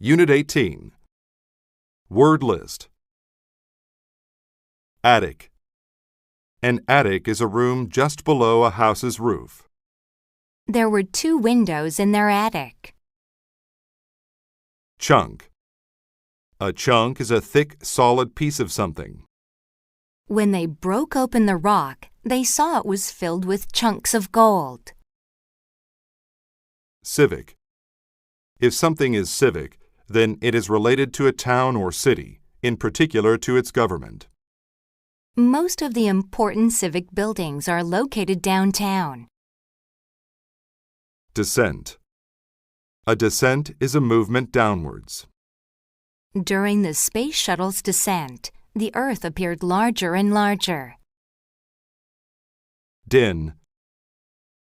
Unit 18. Word list. Attic. An attic is a room just below a house's roof. There were 2 windows in their attic. Chunk. A chunk is a thick, solid piece of something. When they broke open the rock, they saw it was filled with chunks of gold. Civic. If something is civic, then it is related to a town or city, in particular to its government. Most of the important civic buildings are located downtown. Descent. A descent is a movement downwards. During the space shuttle's descent, the Earth appeared larger and larger. Din.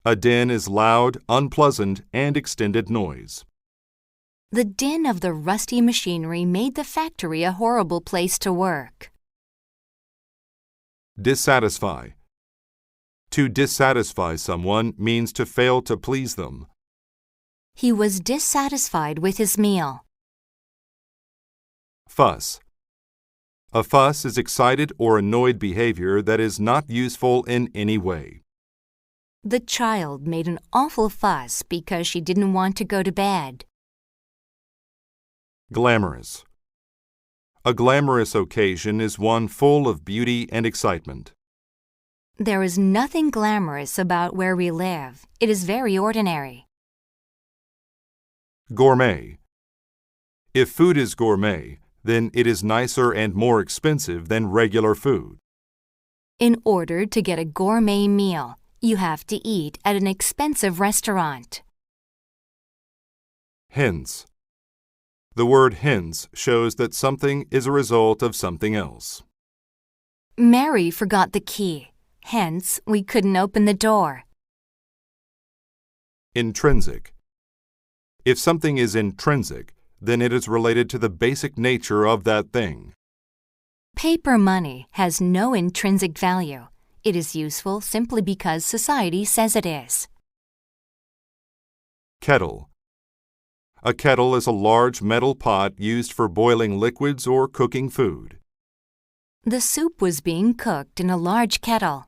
A din is loud, unpleasant, and extended noise. The din of the rusty machinery made the factory a horrible place to work. Dissatisfy. To dissatisfy someone means to fail to please them. He was dissatisfied with his meal. Fuss. A fuss is excited or annoyed behavior that is not useful in any way. The child made an awful fuss because she didn't want to go to bed. Glamorous. A glamorous occasion is one full of beauty and excitement. There is nothing glamorous about where we live. It is very ordinary. Gourmet. If food is gourmet, then it is nicer and more expensive than regular food. In order to get a gourmet meal, you have to eat at an expensive restaurant. Hence. The word hence shows that something is a result of something else. Mary forgot the key. Hence, we couldn't open the door. Intrinsic. If something is intrinsic, then it is related to the basic nature of that thing. Paper money has no intrinsic value. It is useful simply because society says it is. Kettle. A kettle is a large metal pot used for boiling liquids or cooking food. The soup was being cooked in a large kettle.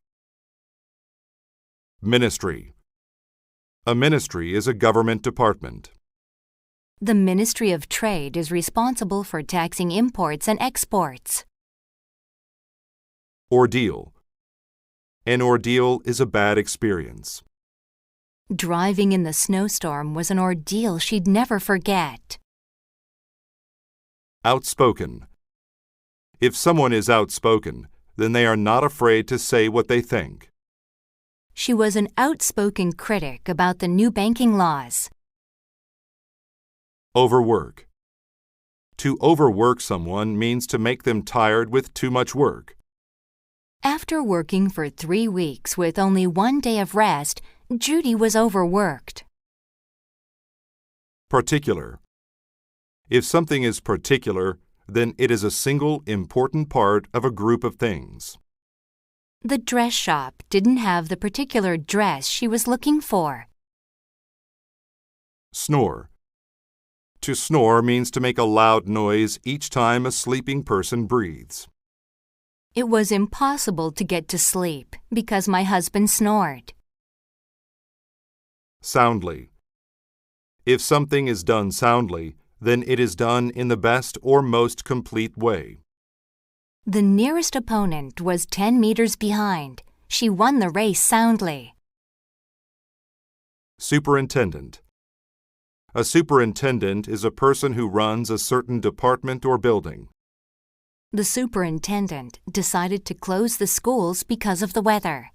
Ministry. A ministry is a government department. The Ministry of Trade is responsible for taxing imports and exports. Ordeal. An ordeal is a bad experience. Driving in the snowstorm was an ordeal she'd never forget. Outspoken. If someone is outspoken, then they are not afraid to say what they think. She was an outspoken critic about the new banking laws. Overwork. To overwork someone means to make them tired with too much work. After working for 3 weeks with only 1 day of rest, Judy was overworked. Particular. If something is particular, then it is a single important part of a group of things. The dress shop didn't have the particular dress she was looking for. Snore. To snore means to make a loud noise each time a sleeping person breathes. It was impossible to get to sleep because my husband snored. Soundly. If something is done soundly, then it is done in the best or most complete way. The nearest opponent was 10 meters behind. She won the race soundly. Superintendent. A superintendent is a person who runs a certain department or building. The superintendent decided to close the schools because of the weather.